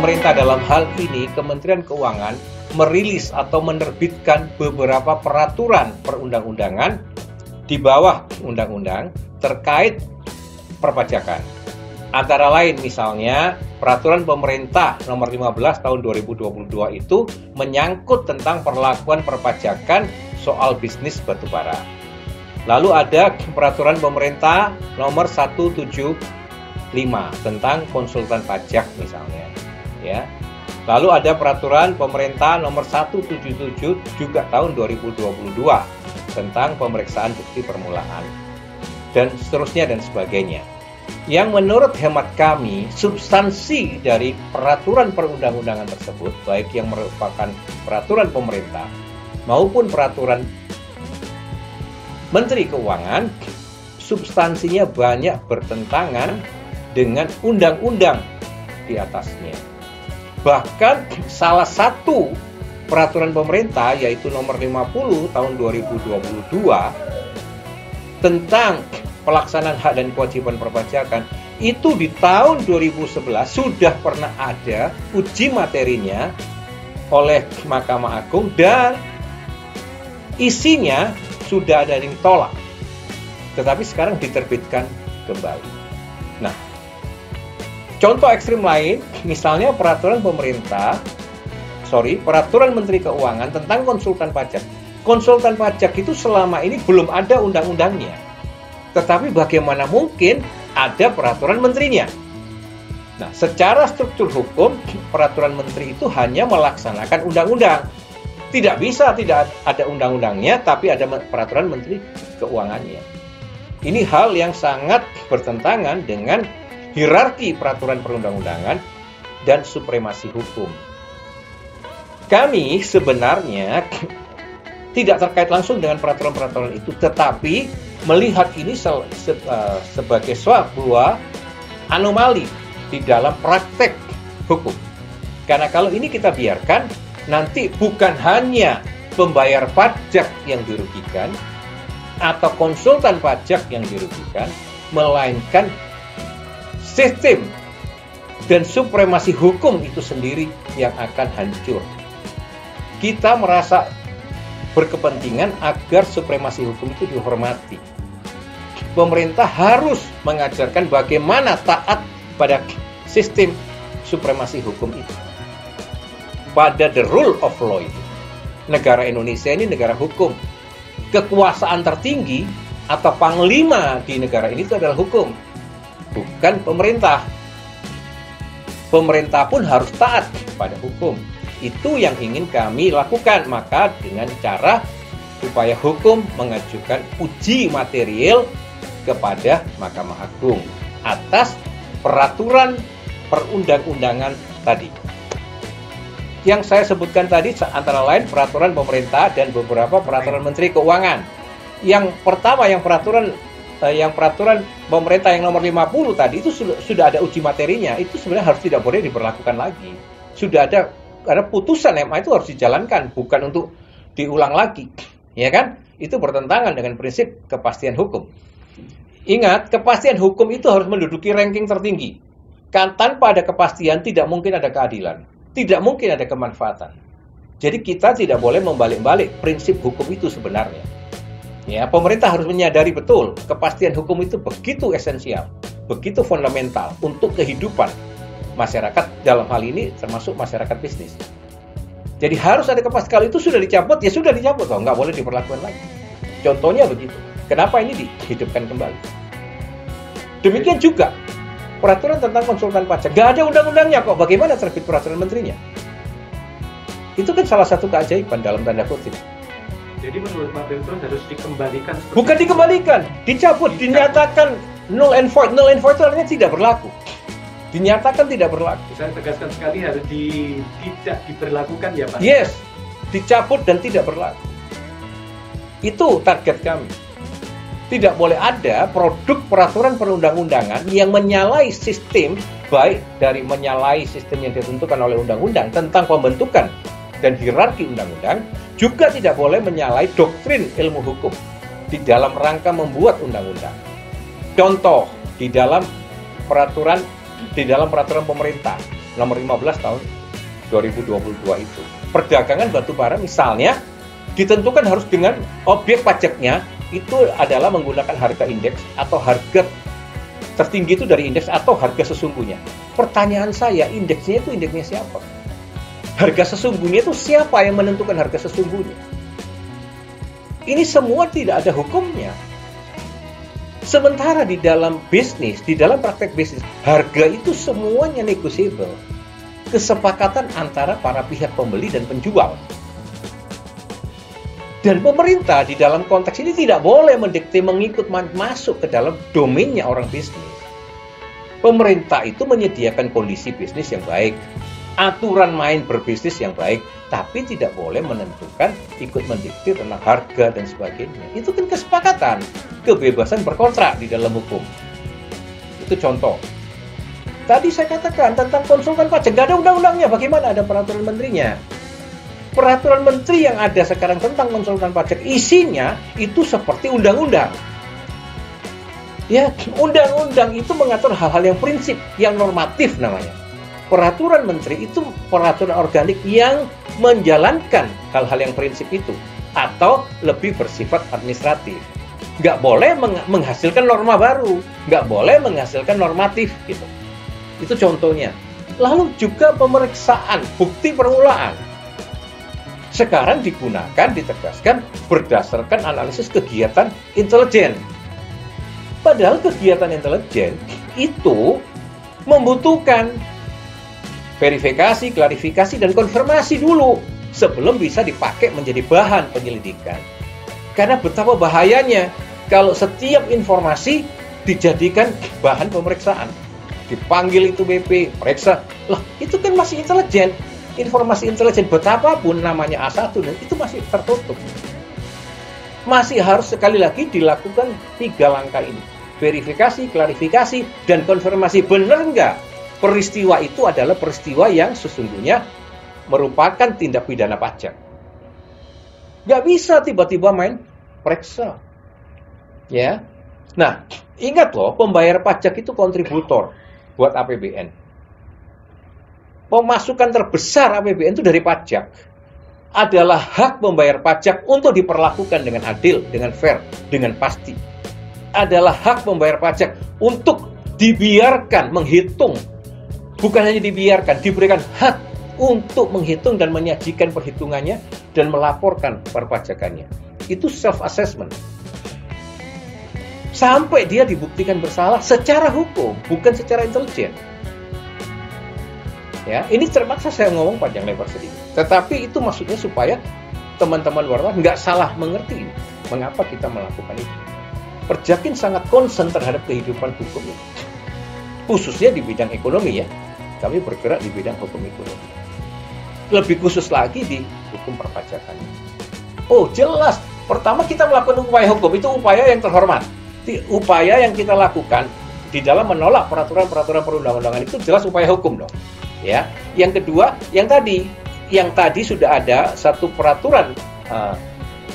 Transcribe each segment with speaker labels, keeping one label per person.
Speaker 1: pemerintah dalam hal ini Kementerian Keuangan merilis atau menerbitkan beberapa peraturan perundang-undangan di bawah undang-undang terkait perpajakan. Antara lain misalnya peraturan pemerintah nomor 15 tahun 2022 itu menyangkut tentang perlakuan perpajakan soal bisnis batubara. Lalu ada peraturan pemerintah nomor 175 tentang konsultan pajak misalnya, ya. Lalu ada peraturan pemerintah nomor 177 juga tahun 2022 tentang pemeriksaan bukti permulaan dan seterusnya dan sebagainya. Yang menurut hemat kami substansi dari peraturan perundang-undangan tersebut, baik yang merupakan peraturan pemerintah maupun peraturan Menteri Keuangan, substansinya banyak bertentangan dengan undang-undang di atasnya. Bahkan salah satu peraturan pemerintah yaitu nomor 50 tahun 2022 tentang pelaksanaan hak dan kewajiban perpajakan itu di tahun 2011 sudah pernah ada uji materinya oleh Mahkamah Agung dan isinya sudah ada yang tolak, tetapi sekarang diterbitkan kembali. Nah, contoh ekstrim lain, misalnya peraturan Menteri Keuangan tentang konsultan pajak. Konsultan pajak itu selama ini belum ada undang-undangnya. Tetapi bagaimana mungkin ada peraturan menterinya? Nah, secara struktur hukum, peraturan menteri itu hanya melaksanakan undang-undang. Tidak bisa tidak ada undang-undangnya, tapi ada peraturan menteri keuangannya. Ini hal yang sangat bertentangan dengan hierarki peraturan perundang-undangan dan supremasi hukum. Kami sebenarnya tidak terkait langsung dengan peraturan-peraturan itu, tetapi melihat ini sebagai sebuah anomali di dalam praktek hukum. Karena kalau ini kita biarkan, nanti bukan hanya pembayar pajak yang dirugikan atau konsultan pajak yang dirugikan, melainkan sistem dan supremasi hukum itu sendiri yang akan hancur. Kita merasa berkepentingan agar supremasi hukum itu dihormati. Pemerintah harus mengajarkan bagaimana taat pada sistem supremasi hukum itu, pada the rule of law itu. Negara Indonesia ini negara hukum. Kekuasaan tertinggi atau panglima di negara ini itu adalah hukum, bukan pemerintah. Pemerintah pun harus taat pada hukum. Itu yang ingin kami lakukan. Maka dengan cara upaya hukum mengajukan uji material kepada Mahkamah Agung atas peraturan perundang-undangan tadi. Yang saya sebutkan tadi antara lain peraturan pemerintah dan beberapa peraturan Menteri Keuangan. Yang pertama, yang peraturan pemerintah yang nomor 50 tadi itu sudah ada uji materinya, itu sebenarnya harus tidak boleh diberlakukan lagi. Sudah ada, karena putusan MA itu harus dijalankan, bukan untuk diulang lagi, ya kan? Itu bertentangan dengan prinsip kepastian hukum. Ingat, kepastian hukum itu harus menduduki ranking tertinggi. Kan tanpa ada kepastian tidak mungkin ada keadilan, tidak mungkin ada kemanfaatan. Jadi kita tidak boleh membalik-balik prinsip hukum itu sebenarnya. Ya, pemerintah harus menyadari betul kepastian hukum itu begitu esensial, begitu fundamental untuk kehidupan masyarakat, dalam hal ini termasuk masyarakat bisnis. Jadi harus ada kepastian. Kalau itu sudah dicabut, ya sudah dicabut, nggak boleh diperlakukan lagi. Contohnya begitu. Kenapa ini dihidupkan kembali? Demikian juga peraturan tentang konsultan pajak. Nggak ada undang-undangnya kok. Bagaimana terbit peraturan menterinya? Itu kan salah satu keajaiban dalam tanda kutip.
Speaker 2: Jadi menurut Pak Beltron harus dikembalikan.
Speaker 1: Bukan dikembalikan, dicabut, dinyatakan null and void. Null and void itu artinya tidak berlaku. Dinyatakan tidak berlaku.
Speaker 2: Saya tegaskan sekali harus tidak diberlakukan ya Pak.
Speaker 1: Yes, dicabut dan tidak berlaku. Itu target kami. Tidak boleh ada produk peraturan perundang-undangan yang menyalahi sistem, baik dari menyalahi sistem yang ditentukan oleh undang-undang tentang pembentukan dan hierarki undang-undang, juga tidak boleh menyalahi doktrin ilmu hukum di dalam rangka membuat undang-undang. Contoh, di dalam peraturan pemerintah nomor 15 tahun 2022 itu. Perdagangan batu bara misalnya ditentukan harus dengan objek pajaknya itu adalah menggunakan harga indeks atau harga tertinggi itu dari indeks atau harga sesungguhnya. Pertanyaan saya, indeksnya itu indeksnya siapa? Harga sesungguhnya itu siapa yang menentukan harga sesungguhnya? Ini semua tidak ada hukumnya. Sementara di dalam bisnis, di dalam praktek bisnis, harga itu semuanya negotiable. Kesepakatan antara para pihak pembeli dan penjual. Dan pemerintah di dalam konteks ini tidak boleh mendikte mengikut masuk ke dalam domainnya orang bisnis. Pemerintah itu menyediakan kondisi bisnis yang baik, aturan main berbisnis yang baik, tapi tidak boleh menentukan ikut mendikte tentang harga dan sebagainya. Itu kan kesepakatan, kebebasan berkontrak di dalam hukum. Itu contoh. Tadi saya katakan tentang konsultan pajak, nggak ada undang-undangnya, bagaimana ada peraturan menterinya? Peraturan menteri yang ada sekarang tentang konsultan pajak isinya itu seperti undang-undang. Ya, undang-undang itu mengatur hal-hal yang prinsip, yang normatif namanya. Peraturan menteri itu peraturan organik yang menjalankan hal-hal yang prinsip itu atau lebih bersifat administratif. Nggak boleh menghasilkan norma baru, nggak boleh menghasilkan normatif gitu. Itu contohnya. Lalu juga pemeriksaan bukti permulaan. Sekarang digunakan, ditegaskan berdasarkan analisis kegiatan intelijen. Padahal kegiatan intelijen itu membutuhkan verifikasi, klarifikasi, dan konfirmasi dulu sebelum bisa dipakai menjadi bahan penyelidikan. Karena betapa bahayanya kalau setiap informasi dijadikan bahan pemeriksaan. Dipanggil itu BP, periksa. Lah, itu kan masih intelijen. Informasi intelijen betapapun namanya A1 itu masih tertutup. Masih harus sekali lagi dilakukan 3 langkah ini. Verifikasi, klarifikasi, dan konfirmasi. Benar nggak peristiwa itu adalah peristiwa yang sesungguhnya merupakan tindak pidana pajak. Nggak bisa tiba-tiba main periksa. Ya. Nah, ingat loh, pembayar pajak itu kontributor buat APBN. Pemasukan terbesar APBN itu dari pajak. Adalah hak pembayar pajak untuk diperlakukan dengan adil, dengan fair, dengan pasti. Adalah hak pembayar pajak untuk dibiarkan menghitung. Bukan hanya dibiarkan, diberikan hak untuk menghitung dan menyajikan perhitungannya dan melaporkan perpajakannya. Itu self-assessment. Sampai dia dibuktikan bersalah secara hukum, bukan secara intelijen. Ya, ini terpaksa saya ngomong panjang lebar sedikit. Tetapi itu maksudnya supaya teman-teman wartawan nggak salah mengerti mengapa kita melakukan itu. Perjakin sangat concern terhadap kehidupan hukum ini. Khususnya di bidang ekonomi ya. Kami bergerak di bidang hukum ekonomi. Lebih khusus lagi di hukum perpajakan. Oh jelas, pertama kita melakukan upaya hukum, itu upaya yang terhormat. Upaya yang kita lakukan di dalam menolak peraturan-peraturan perundang-undangan itu jelas upaya hukum dong. Ya, yang kedua, yang tadi sudah ada satu peraturan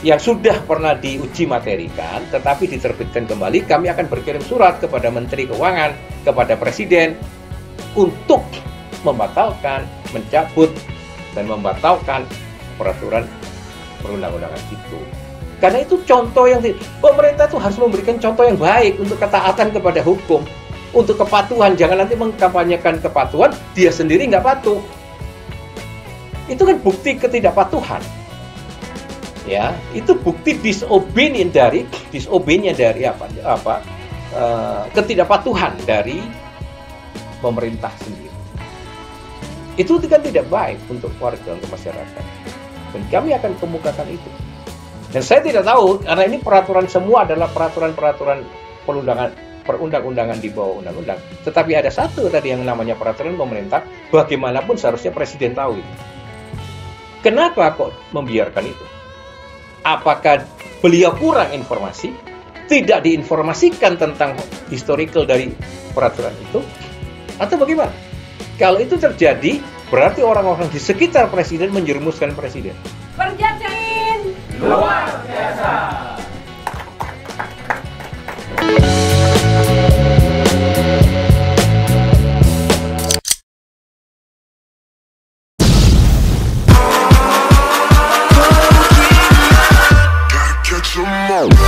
Speaker 1: yang sudah pernah diuji materikan, tetapi diterbitkan kembali. Kami akan berkirim surat kepada Menteri Keuangan, kepada Presiden untuk membatalkan, mencabut, dan membatalkan peraturan perundang-undangan itu. Karena itu contoh yang pemerintah itu harus memberikan contoh yang baik untuk ketaatan kepada hukum. Untuk kepatuhan, jangan nanti mengkampanyekan kepatuhan, dia sendiri nggak patuh. Itu kan bukti ketidakpatuhan. Ya, itu bukti disobeynya dari ketidakpatuhan dari pemerintah sendiri. Itu kan tidak baik untuk warga, untuk masyarakat. Dan kami akan kemukakan itu. Dan saya tidak tahu, karena ini peraturan semua adalah peraturan-peraturan perundang-undangan di bawah undang-undang. Tetapi ada satu tadi yang namanya peraturan pemerintah, bagaimanapun seharusnya Presiden tahu itu. Kenapa kok membiarkan itu? Apakah beliau kurang informasi? Tidak diinformasikan tentang historical dari peraturan itu? Atau bagaimana? Kalau itu terjadi, berarti orang-orang di sekitar Presiden menjerumuskan Presiden.
Speaker 3: Perjajain luar biasa.
Speaker 4: Wow.